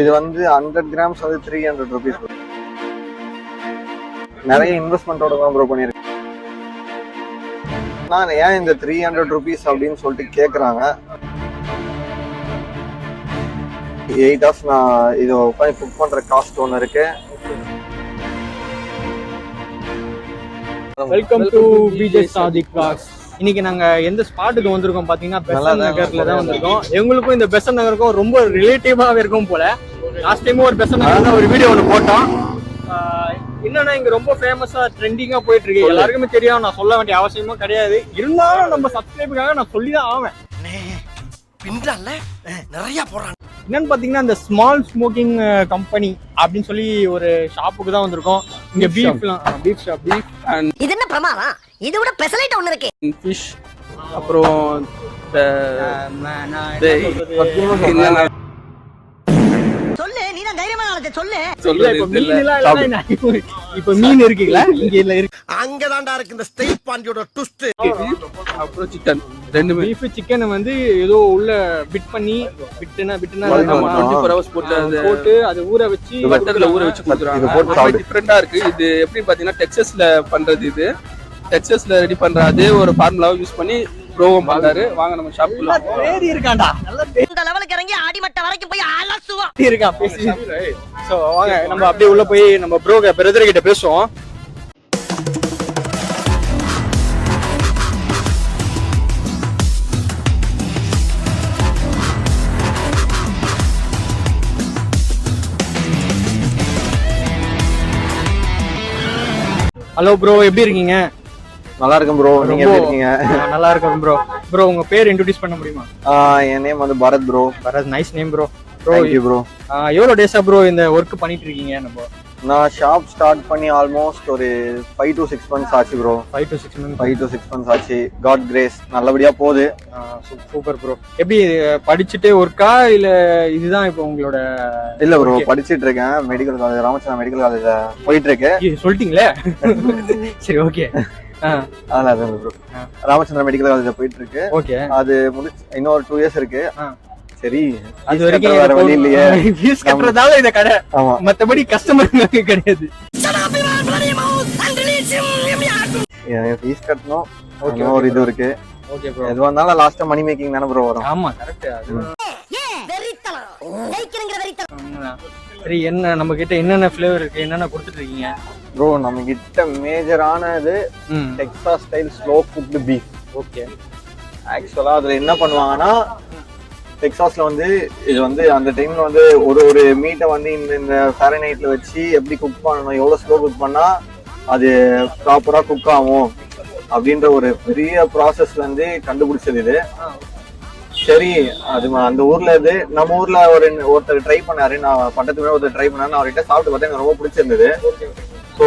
இது வந்து 100 கிராம்ஸ் வந்து 300 rupees. நிறைய இன்வெஸ்ட்மெண்ட்டோட தான் ப்ரோ பண்ணியிருக்கேன். நான் ஏன் இந்த 300 rupees அப்படின்னு சொல்லிட்டு கேட்குறாங்க. 8 hours நான் இதை உட்காந்து குக் பண்ணுற காஸ்ட் ஒன்று இருக்கு. Welcome to PJ Sadiq vlogs. இன்னைக்கு நாங்க எந்த ஸ்பாட்டுக்கு வந்திருக்கோம் பாத்தீங்கன்னா பெசன்ட் நகர்ல தான் வந்திருக்கோம். எங்களுக்கும் இந்த பெசன்ட் நகருக்கும் ரொம்ப ரிலேட்டிவாவே இருக்கும் போல. லாஸ்ட் டைம் ஒரு பெசன்ட் நகர்ல ஒரு வீடியோ ஒன்று போட்டோம். என்னன்னா இங்க ரொம்ப ஃபேமஸா ட்ரெண்டிங்கா போயிட்டு இருக்கு. எல்லாருக்குமே தெரியும், நான் சொல்ல வேண்டிய அவசியமும் கிடையாது. இருந்தாலும் நம்ம சப்ஸ்கிரைபுக்காக நான் சொல்லிதான் ஆவேன். நிறைய போறாங்க. என்னன்னு பாத்தீங்கன்னா இந்த ஸ்மால் ஸ்மோக்கிங் கம்பெனி அப்படின்னு சொல்லி ஒரு ஷாப்புக்கு தான் வந்திருக்கோம். இங்க பீஃப் ஷாப் அண்ட் இது என்ன பிரமாதம்? இது விட ஸ்பெஷலைட் ஒன்னு இருக்கு. ஃபிஷ் அப்புறம் சொல்லு, நீ தான் தைரியமா நாளைக்கு சொல்லு. இப்ப மீன் இருக்குங்களா? இங்க இல்ல இருக்கு. அங்க தான்டா இருக்கு இந்த ஸ்டேட் பாண்டியோட ட்விஸ்ட். அப்புறம் சிக்கன் ரெண்டுமே. பீஃப் சிக்கன் வந்து ஏதோ உள்ள பிட்னா 24 hours போட்டு அது ஊற வச்சு பட்டர்ல ஊற வச்சு கொடுக்குறாங்க. டிஃபரெண்டா இருக்கு. இது எப்படி பாத்தீங்கன்னா டெக்சாஸ்ல பண்றது. இது டெக்சாஸ்ல ரெடி பண்ற அதே ஒரு ஃபார்முலாவை யூஸ் பண்ணி ப்ரோவும் பண்றாரு. வாங்க நம்ம ஷாப்புக்குள்ள. பேரி இருக்காண்டா. நல்ல இந்த லெவலுக்கு இறங்கி அடிமட்ட வரைக்கும் போய் அலசுவா இருக்கா பேசி. சோ வாங்க நம்ம அப்படியே உள்ள போய் நம்ம ப்ரோக பிரதர் கிட்ட பேசுவோம். ஹலோ ப்ரோ, எப்படி இருக்கீங்க? நல்லா இருக்கும் ப்ரோ. நீங்க எப்படி இருக்கீங்க? நல்லா இருக்கும் ப்ரோ. ப்ரோ உங்க பேர் இன்ட்ரோடியூஸ் பண்ண முடியுமா? என் நேம் வந்து Bharath bro. Bharath, nice name bro. Thank you bro. எவ்வளவு டேஸா ப்ரோ இந்த ஒர்க் பண்ணிட்டு இருக்கீங்க? நம்ம நான் ஷாப் ஸ்டார்ட் பண்ணி ஆல்மோஸ்ட் ஒரு 5 to 6 months ஆச்சு ப்ரோ. 5 to 6 months ஆச்சு. காட் கிரேஸ் நல்லபடியா போகுது. Super bro. எப்படி படிச்சுட்டே ஒர்க்கா இல்ல இதுதான் இப்போ உங்களோட? இல்ல ப்ரோ, படிச்சிட்டு இருக்கேன். மெடிக்கல் காலேஜ், ராமச்சந்திரா மெடிக்கல் காலேஜ்ல போயிட்டு இருக்கேன். சொல்லிட்டீங்களே. சரி, ஓகே. அதெல்லாம் ப்ரோ, ராமச்சந்திரா மெடிக்கல் காலேஜ்ல போயிட்டு இருக்கு. ஓகே, அது முடிச்சு இன்னொரு 2 years இருக்கு. சரி, அது வரைக்கும் வேற வழி இல்லையே. ஃபீஸ் கட்டறதால இந்த கடை. ஆமா, மத்தபடி கஸ்டமருக்கு கிடையாது. ஃபீஸ் கட்டணும். ஓகே, ஒரு இது இருக்கு. ஓகே ப்ரோ, எதுவா இருந்தாலும் லாஸ்டா மணி மேக்கிங் தான ப்ரோ வரும். ஆமா, கரெக்ட். அது வெரித்தலம் ஜெயிக்கிறங்கற வெரித்தலம். சரி, என்ன நம்ம கிட்ட என்னென்ன ஃப்ளேவர் இருக்கு, என்னென்ன கொடுத்துட்டு இருக்கீங்க ப்ரோ? நம்ம கிட்ட மேஜரானது Texas style slow cooked beef. Okay, ஆக்சுவலா அதுல என்ன பண்ணுவாங்கன்னா, டெக்சாஸ்ல வந்து இது வந்து அந்த டைம்ல வந்து ஒரு மீட்டை வந்து இந்த ஃபாரன்ஹைட்ல வச்சு எப்படி குக் பண்ணணும், எவ்வளவு ஸ்லோ குக் பண்ணா அது ப்ராப்பரா குக் ஆகும் அப்படின்ற ஒரு பெரிய ப்ராசஸ்ல வந்து கண்டுபிடிச்சது இது. சரி, அது அந்த ஊர்ல இது நம்ம ஊர்ல ஒருத்தர் ட்ரை பண்ணாரு. நான் பட்டத்துக்கு ஒருத்தர் ட்ரை பண்ணாரு. நான் அவர்கிட்ட சாப்பிட்டு பார்த்தேன், எனக்கு ரொம்ப பிடிச்சிருந்தது. ஸோ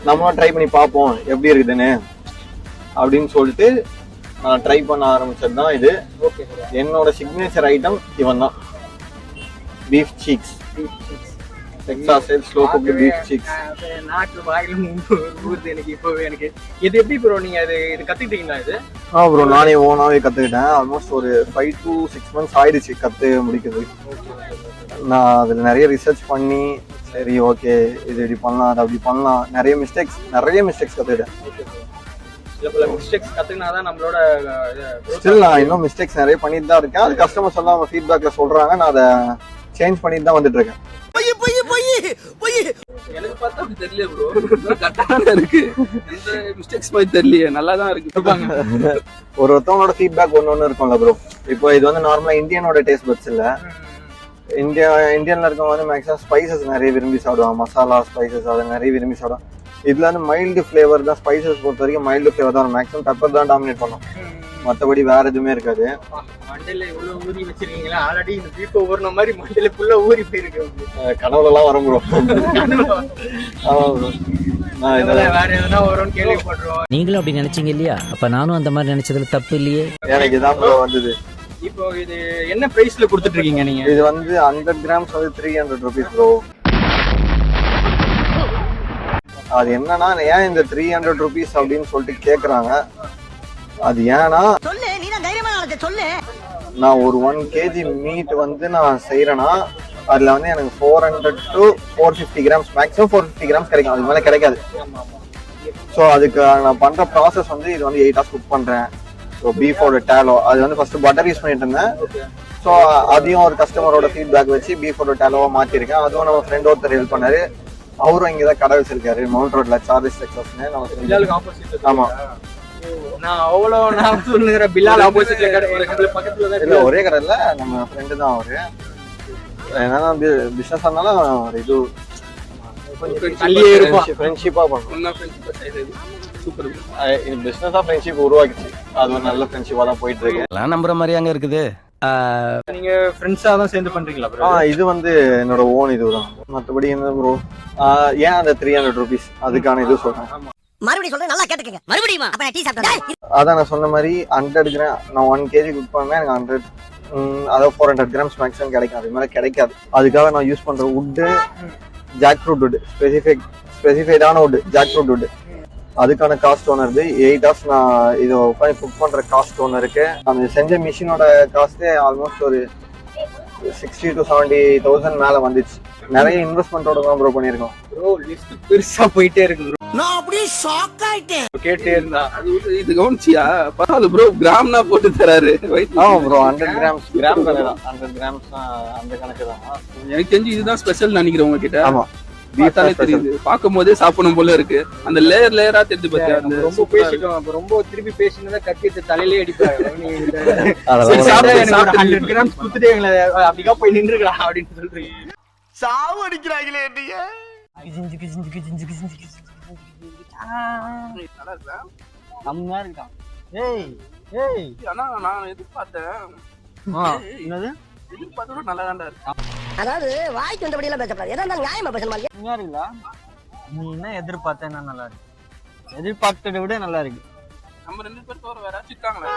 நம்மளும் ட்ரை பண்ணி பார்ப்போம் எப்படி இருக்குதுன்னு அப்படின்னு சொல்லிட்டு நான் ட்ரை பண்ண ஆரம்பிச்சது தான் இது. என்னோட சிக்னேச்சர் ஐட்டம் இவன் தான், beef steaks. Texas slow cooked beef steaks. நாட்டு வாயில ஊறுது எனக்கு இப்பவே. எனக்கு இது எப்படி ப்ரோ நீங்க இது கத்துக்கிட்டீங்களா? இது ப்ரோ நானே ஓனாவே கத்துக்கிட்டேன். ஆல்மோஸ்ட் ஒரு 5 to 6 months ஆயிடுச்சு கத்து முடிக்கிறது. நான் அதுல நிறைய ரிசர்ச் பண்ணி சரி ஓகே இது இப்படி பண்ணலாம், அது அப்படி பண்ணலாம், நிறைய மிஸ்டேக்ஸ் கத்துக்கிட்டேன். நம்மளோட ஸ்டில் நான் இன்னும் மிஸ்டேக்ஸ் நிறைய பண்ணிட்டு தான் இருக்கேன். அது கஸ்டமர்ஸ் எல்லாம் அவங்க ஃபீட்பேக்ல சொல்றாங்க, நான் அதை சேஞ்ச் பண்ணிட்டு தான் வந்துட்டு இருக்கேன். எனக்கு பார்த்தா அப்படி தெரியல ப்ரோ. கரெக்டான இருக்கு. இந்த மிஸ்டேக்ஸ் மாதிரி தெரியல, நல்லா தான் இருக்கு. ஒருத்தவங்களோட ஃபீட்பேக் ஒன்னு இருக்கும்ல ப்ரோ. இப்போ இது வந்து நார்மலா இந்தியனோட டேஸ்ட் பட்ஸ் இல்ல. இந்தியன்ல இருக்கவங்க வந்து மேக்ஸிமம் ஸ்பைசஸ் நிறைய விரும்பி சாப்பிடுவாங்க. மசாலா ஸ்பைசஸ் அதை நிறைய விரும்பி சாப்பிடுவாங்க. இதுல வந்து மைல்டு ஃபிளேவர் தான். ஸ்பைசஸ் பொறுத்த வரைக்கும் மைல்டு ஃபிளேவர் தான். மேக்ஸிமம் பெப்பர் தான் டாமினேட் பண்ணும், மற்றபடி வேற எதுவுமே இருக்காது. மண்டல இவ்வளவு ஊறி வச்சிருக்கீங்களா? ஆல்ரெடி இந்த பீஃப் ஊறின மாதிரி மண்டல ஃபுல்லா ஊறி போயிருக்கு. கனவுலாம் வரும் ப்ரோ. ஆமா ப்ரோ, நான் இதெல்லாம் வேற எதுனா வரும்னு கேள்விப்படுறோம். நீங்களும் அப்படி நினைச்சீங்க இல்லையா? அப்ப நானும் அந்த மாதிரி நினைச்சதுல தப்பு இல்லையே. எனக்கு இதான் ப்ரோ வந்தது. இப்போ இது என்ன பிரைஸ்ல கொடுத்துட்டு இருக்கீங்க நீங்க? இது வந்து 100 கிராம்ஸ் வந்து 300 rupees ப்ரோ. அது என்னன்னா, ஏன் இந்த 300 rupees அப்படின்னு சொல்லிட்டு கேக்குறாங்க. அது ஏன்னா சொல்லு, நீ தான் தைரியமா நாளைக்கு சொல்லு. நான் ஒரு 1 kg மீட் வந்து நான் செய்யறேன்னா அதுல வந்து எனக்கு 400 to 450 grams மேக்ஸிமம் 450 grams கிடைக்கும், அதுக்கு மேல கிடைக்காது. ஸோ அதுக்கு நான் பண்ற ப்ராசஸ் வந்து இது வந்து 8 hours குக் பண்றேன். ஸோ பீஃபோட டேலோ அது வந்து ஃபர்ஸ்ட் பட்டர் யூஸ் பண்ணிட்டு இருந்தேன். ஸோ அதையும் ஒரு கஸ்டமரோட ஃபீட்பேக் வச்சு பீஃபோட டேலோவா மாத்திருக்கேன். அதுவும் நம்ம ஃப்ரெண்ட் ஒருத்தர் ஹெல்ப் பண்ணாரு. அவரும் இங்கதான் கடை வச்சிருக்காரு மவுண்ட் ரோட்ல சார்லஸ் டெக்சாஸ்னு. ஆமா நான் அவ்வளவு நான் சொல்லுகிற பில்லால் ஆப்போசிட்ல கடை பக்கத்துல தான் இல்ல ஒரே கடை இல்ல, நம்ம ஃப்ரெண்டு தான் அவரு. என்னன்னா பிசினஸ் ஆனாலும் ஒரு இது தள்ளியே இருப்போம். ஃப்ரெண்ட்ஷிப்பா பண்ணுவோம். சூப்பர். இது பிசினஸா ஃப்ரெண்ட்ஷிப் உருவாக்கிச்சு. அது ஒரு நல்ல ஃப்ரெண்ட்ஷிப்பா தான் போயிட்டு இருக்கு. எல்லாம் நம்புற மாதிரி அங்க இருக்குது. நீங்க ஃப்ரெண்ட்ஸா தான் சேர்ந்து பண்றீங்களா ப்ரோ? இது வந்து என்னோட ஓன் இதுதான். மத்தபடி என்ன ப்ரோ ஏன் அந்த 300 rupees அதுக்கான இது சொல்றேன். மறுபடியும் சொல்றேன், நல்லா கேட்டுக்கங்க. மறுபடியும் அப்ப நான் டீ சாப்பிட்டேன். அதான் நான் சொன்ன மாதிரி 100 கிராம் நான் 1 kg குக் பண்ணேன், எனக்கு 100 அதாவது 400 grams மேக்ஸிமம் கிடைக்கும், அது மேலே கிடைக்காது. அதுக்காக நான் யூஸ் பண்ற வுட்டு ஜாக் ஃப்ரூட் வுட், ஸ்பெசிஃபைடான வுட் ஜாக் ஃப்ரூட் வுட். அதுக்கான காஸ்ட் ஒன்று இருக்கு. 8 hours நான் இதை உட்காந்து குக் பண்ற காஸ்ட் ஒன்று இருக்கு. அந்த செஞ்ச மிஷினோட காஸ்ட்டே ஆல்மோஸ்ட் ஒரு 60 to 70,000 மேல வந்துச்சு. நிறைய இன்வெஸ்ட்மெண்ட்டோட தான் ப்ரோ பண்ணியிருக்கோம். ப்ரோ லிஸ்ட் பெருசா போயிட்டே இருக்கு ப்ரோ. நான் அப்படியே ஷாக் ஆயிட்டேன். கேட்டே இருந்தா இது கவனிச்சியா? பரவாயில்ல ப்ரோ, கிராம்னா போட்டு தராரு. ஆமா ப்ரோ 100 grams கிராம் தான் 100 grams அந்த கணக்கு தான். எனக்கு தெரிஞ்சு இதுதான் ஸ்பெஷல் நினைக்கிறேன் உங்ககிட்ட. ஆமா பார்த்தாலே தெரியுது, பார்க்கும் போதே சாப்பிடணும் போல இருக்கு. அந்த லேயர் லேயரா தெரிஞ்சு பாத்தியா? அந்த ரொம்ப பேசிட்டோம். அப்ப ரொம்ப திருப்பி பேசினதா கத்திட்டு தலையிலே அடிப்பாரு. அதெல்லாம் சாப்பிட்டு 100 grams குத்துட்டு எங்களை அப்படிக்கா போய் நின்றுக்கலாம் அப்படின்னு சொல்றீங்க. சாவு அடிக்கிறாங்களே நீங்க. நல்லா இருக்கா? செம்மையா இருக்கான். ஏய் ஏய் ஆனா நான் எதிர்பார்த்தேன், என்னது எதிர்பார்த்தோட நல்லா தான்டா இருக்கு. அதாவது வாய்க்கு வந்தபடி எல்லாம் பேசக்கூடாது. எதா இருந்தாலும் நியாயமா பேசணும். செம்மையா இருக்குல்ல? நீ என்ன எதிர்பார்த்தேன்னா நல்லா இருக்கு. எதிர்பார்த்ததை விட நல்லா இருக்கு. நம்ம 2 பேர் தவிர வேற யாராச்சும் இருக்காங்களா?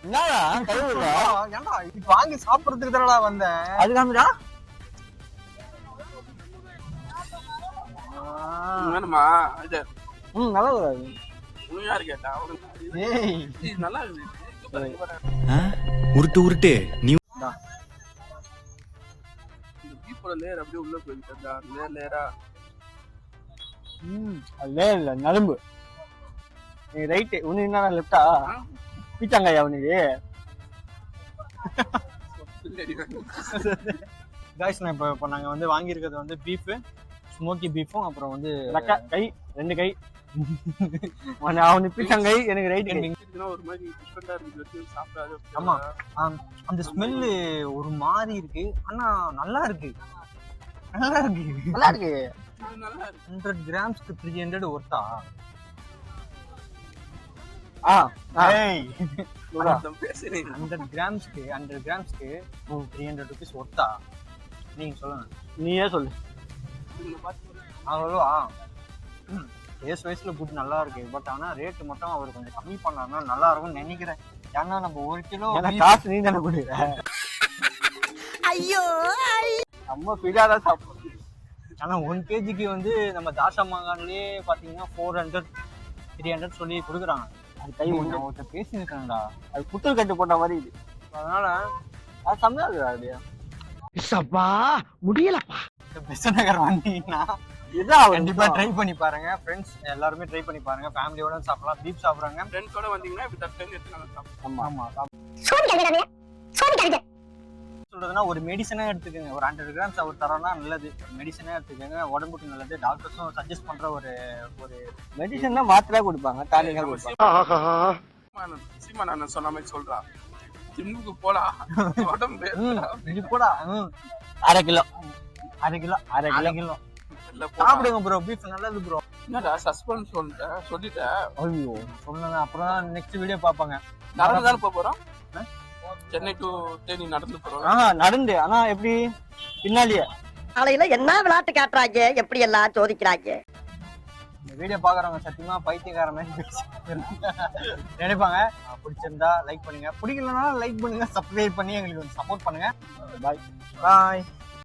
என்னடா கைவிடா? ஏன்டா இது வாங்கி சாப்பிடுறதுக்கு தானடா வந்தேன். அதுக்காமடா வேணுமா? இது நல்லா இருக்கு. உண்மையா இருக்கேட்டா? ஏய் இது நல்லா இருக்கு. உருட்டு உருட்டு நீ இந்த பீஃபோட லேயர் அப்படியே உள்ள போயிட்டு லேயர் லேயரா. அதே இல்ல நரம்பு. நீ ரைட்டு, உனக்கு என்னடா லெஃப்டா? பீச்சாங்கய்யா உனக்கு. காய்ஸ் நான் இப்போ நாங்கள் வந்து வாங்கியிருக்கிறது வந்து பீஃபு, ஸ்மோக்கி பீஃபும் அப்புறம் வந்து கை 2 கை. அவனுக்கு பீச்சாங்கை, எனக்கு ரைட்டு கை. ஒரு மாதிரி டிஃபரெண்டா இருக்கு சாப்பிடாது. ஆமா அந்த ஸ்மெல்லு ஒரு மாதிரி இருக்கு, ஆனா நல்லா இருக்கு. நல்லா இருக்கு நல்லா இருக்கு. 100 grams-க்கு 300 ஒர்த்தா? ஏய் 100 grams-க்கு 300 rupees ஒர்த்தா? நீங்க சொல்லுங்க, நீயே சொல்லு. அவ்வளோவா? டேஸ்ட் வைஸ்ல குட் நல்லா இருக்கு. பட் ஆனா ரேட் மட்டும் அவர் கொஞ்சம் கம்மி பண்ணாருன்னா நல்லா இருக்கும்னு நினைக்கிறேன். ஏன்னா நம்ம 1 கிலோ காசு நீ தானே கொடுக்குற. ஐயோ நம்ம ஃபிடா தான் சாப்பிடுவோம். ஆனா 1 kg-க்கு வந்து நம்ம தாஷா மாங்கான்லயே பாத்தீங்கன்னா 400 300 சொல்லி கொடுக்குறாங்க. அது கை ஒன்று ஒருத்தர் பேசியிருக்காங்கடா, அது புத்தல் கட்டு போட்ட மாதிரி இது. அதனால அது செம்மையா இருக்குடா. அப்படியே முடியலப்பா. பெஸ்ட் நகர் வந்தீங்கன்னா கண்டிப்பா ட்ரை பண்ணி பாருங்க ஃப்ரெண்ட்ஸ். எல்லாருமே ட்ரை பண்ணி பாருங்க. ஃபேமிலியோட சாப்பிடலாம். பீஃப் சாப்பிடுறாங்க ஃப்ரெண்ட்ஸோட வந்தீங்கன்னா இப்படி தட்டு எடுத்து நல்லா சாப்பிடலாம். ஆமா சொல்றதுன்னா ஒரு மெடிசனா எடுத்துக்கோங்க. ஒரு 100 grams அவர் தரோம்னா நல்லது. மெடிசனா எடுத்துக்கோங்க, உடம்புக்கு நல்லது. டாக்டர்ஸும் சஜஸ்ட் பண்ற ஒரு மெடிசன் தான் மாத்திரை கொடுப்பாங்க, டானிக்கா கொடுப்பாங்க. சீமா நான் சொன்ன மாதிரி சொல்றா, ஜிம்முக்கு போடா உடம்பு இது போடா 1/2 கிலோ சாப்பிடுங்க ப்ரோ. பீஃப் நல்லது ப்ரோ. என்னடா சஸ்பென்ஸ் சொல்லிட்டேன். ஐயோ சொன்னேன். அப்புறம் நெக்ஸ்ட் வீடியோ பாப்பாங்க. நடந்து தானே போறோம், சென்னை டு தேனி நடந்து போறோம். நடந்து, ஆனா எப்படி பின்னாலேயே. காலையில என்ன விளையாட்டு காட்டுறாங்க, எப்படி எல்லாம் சோதிக்கிறாங்க. இந்த வீடியோ பாக்குறவங்க சத்தியமா பைத்தியக்கார மாதிரி நினைப்பாங்க. பிடிச்சிருந்தா லைக் பண்ணுங்க, பிடிக்கலன்னா லைக் பண்ணுங்க, சப்ஸ்கிரைப் பண்ணி எங்களுக்கு சப்போர்ட் பண்ணுங்க. பாய் பாய்.